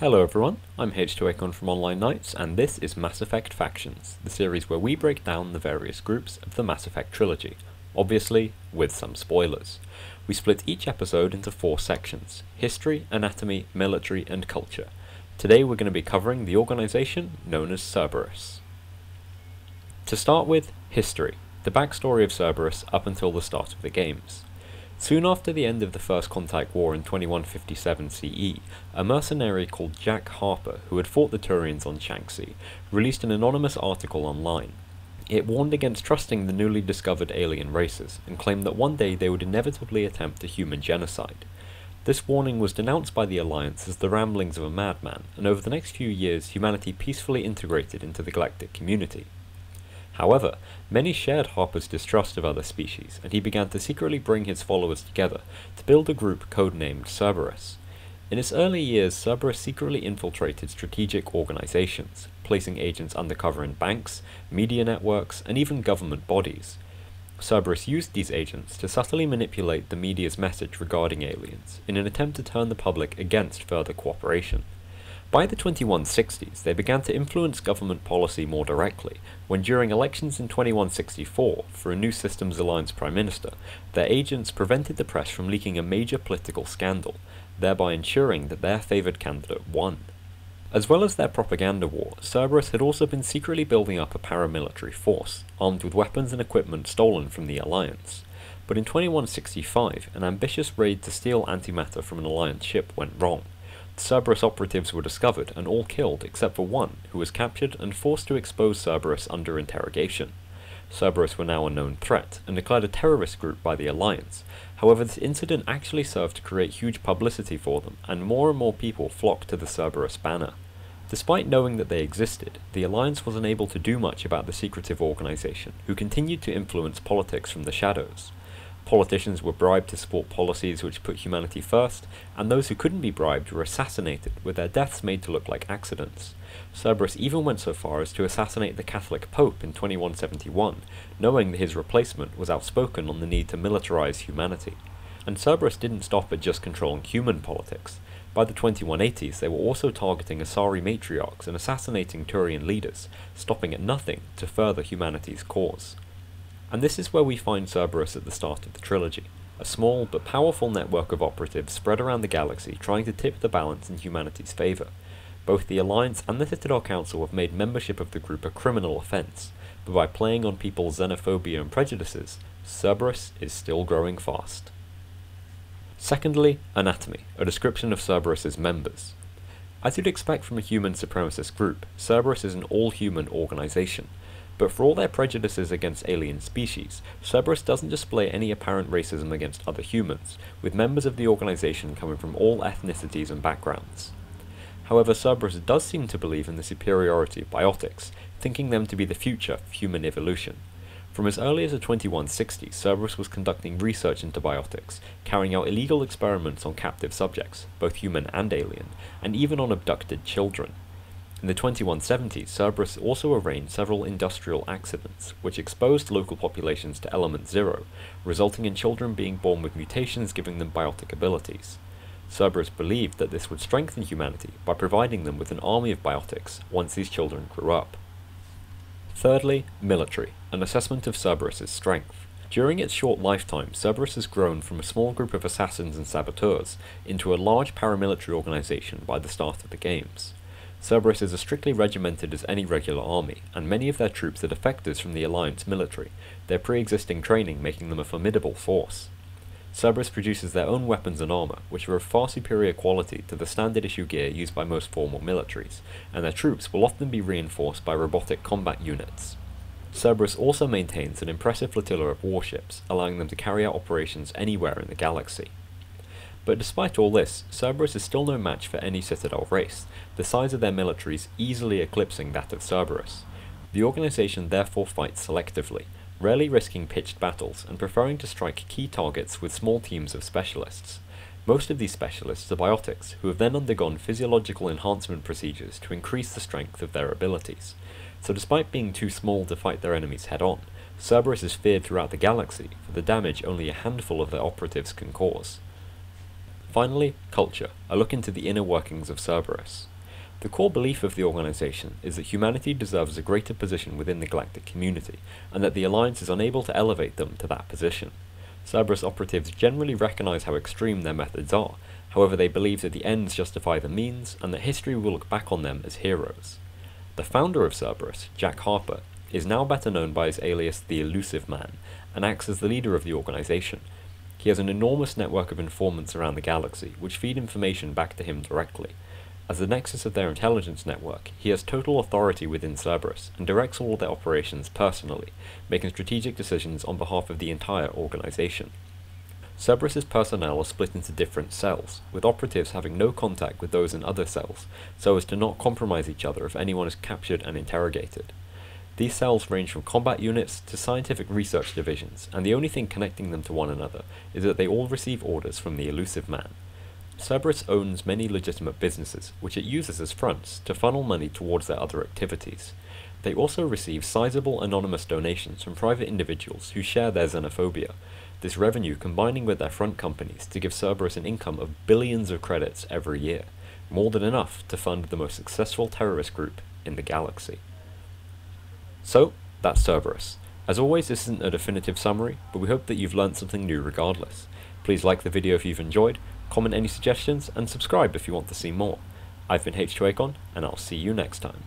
Hello everyone, I'm H2Acon from Online Knights, and this is Mass Effect Factions, the series where we break down the various groups of the Mass Effect trilogy, obviously with some spoilers. We split each episode into 4 sections: history, anatomy, military, and culture. Today we're going to be covering the organization known as Cerberus. To start with, history, the backstory of Cerberus up until the start of the games. Soon after the end of the First Contact War in 2157 CE, a mercenary called Jack Harper, who had fought the Turians on Shanxi, released an anonymous article online. It warned against trusting the newly discovered alien races, and claimed that one day they would inevitably attempt a human genocide. This warning was denounced by the Alliance as the ramblings of a madman, and over the next few years humanity peacefully integrated into the galactic community. However, many shared Harper's distrust of other species, and he began to secretly bring his followers together to build a group codenamed Cerberus. In its early years, Cerberus secretly infiltrated strategic organizations, placing agents undercover in banks, media networks, and even government bodies. Cerberus used these agents to subtly manipulate the media's message regarding aliens, in an attempt to turn the public against further cooperation. By the 2160s, they began to influence government policy more directly, when during elections in 2164, for a new Systems Alliance Prime Minister, their agents prevented the press from leaking a major political scandal, thereby ensuring that their favoured candidate won. As well as their propaganda war, Cerberus had also been secretly building up a paramilitary force, armed with weapons and equipment stolen from the Alliance. But in 2165, an ambitious raid to steal antimatter from an Alliance ship went wrong. The Cerberus operatives were discovered and all killed except for one, who was captured and forced to expose Cerberus under interrogation. Cerberus were now a known threat, and declared a terrorist group by the Alliance. However, this incident actually served to create huge publicity for them, and more people flocked to the Cerberus banner. Despite knowing that they existed, the Alliance was unable to do much about the secretive organization, who continued to influence politics from the shadows. Politicians were bribed to support policies which put humanity first, and those who couldn't be bribed were assassinated, with their deaths made to look like accidents. Cerberus even went so far as to assassinate the Catholic Pope in 2171, knowing that his replacement was outspoken on the need to militarize humanity. And Cerberus didn't stop at just controlling human politics. By the 2180s, they were also targeting Asari matriarchs and assassinating Turian leaders, stopping at nothing to further humanity's cause. And this is where we find Cerberus at the start of the trilogy, a small but powerful network of operatives spread around the galaxy trying to tip the balance in humanity's favour. Both the Alliance and the Citadel Council have made membership of the group a criminal offence, but by playing on people's xenophobia and prejudices, Cerberus is still growing fast. Secondly, anatomy, a description of Cerberus's members. As you'd expect from a human supremacist group, Cerberus is an all-human organisation. But for all their prejudices against alien species, Cerberus doesn't display any apparent racism against other humans, with members of the organization coming from all ethnicities and backgrounds. However, Cerberus does seem to believe in the superiority of biotics, thinking them to be the future of human evolution. From as early as the 2160s, Cerberus was conducting research into biotics, carrying out illegal experiments on captive subjects, both human and alien, and even on abducted children. In the 2170s, Cerberus also arranged several industrial accidents, which exposed local populations to element zero, resulting in children being born with mutations giving them biotic abilities. Cerberus believed that this would strengthen humanity by providing them with an army of biotics once these children grew up. Thirdly, military, an assessment of Cerberus's strength. During its short lifetime, Cerberus has grown from a small group of assassins and saboteurs into a large paramilitary organization by the start of the games. Cerberus is as strictly regimented as any regular army, and many of their troops are defectors from the Alliance military, their pre-existing training making them a formidable force. Cerberus produces their own weapons and armour, which are of far superior quality to the standard issue gear used by most formal militaries, and their troops will often be reinforced by robotic combat units. Cerberus also maintains an impressive flotilla of warships, allowing them to carry out operations anywhere in the galaxy. But despite all this, Cerberus is still no match for any Citadel race, the size of their militaries easily eclipsing that of Cerberus. The organization therefore fights selectively, rarely risking pitched battles and preferring to strike key targets with small teams of specialists. Most of these specialists are biotics, who have then undergone physiological enhancement procedures to increase the strength of their abilities. So despite being too small to fight their enemies head-on, Cerberus is feared throughout the galaxy for the damage only a handful of their operatives can cause. Finally, culture, a look into the inner workings of Cerberus. The core belief of the organization is that humanity deserves a greater position within the galactic community, and that the Alliance is unable to elevate them to that position. Cerberus operatives generally recognize how extreme their methods are, however they believe that the ends justify the means, and that history will look back on them as heroes. The founder of Cerberus, Jack Harper, is now better known by his alias the Elusive Man, and acts as the leader of the organization. He has an enormous network of informants around the galaxy, which feed information back to him directly. As the nexus of their intelligence network, he has total authority within Cerberus, and directs all of their operations personally, making strategic decisions on behalf of the entire organization. Cerberus's personnel are split into different cells, with operatives having no contact with those in other cells, so as to not compromise each other if anyone is captured and interrogated. These cells range from combat units to scientific research divisions, and the only thing connecting them to one another is that they all receive orders from the Elusive Man. Cerberus owns many legitimate businesses, which it uses as fronts to funnel money towards their other activities. They also receive sizable anonymous donations from private individuals who share their xenophobia, this revenue combining with their front companies to give Cerberus an income of billions of credits every year, more than enough to fund the most successful terrorist group in the galaxy. So, that's Cerberus. As always, this isn't a definitive summary, but we hope that you've learned something new regardless. Please like the video if you've enjoyed, comment any suggestions, and subscribe if you want to see more. I've been H2Acon, and I'll see you next time.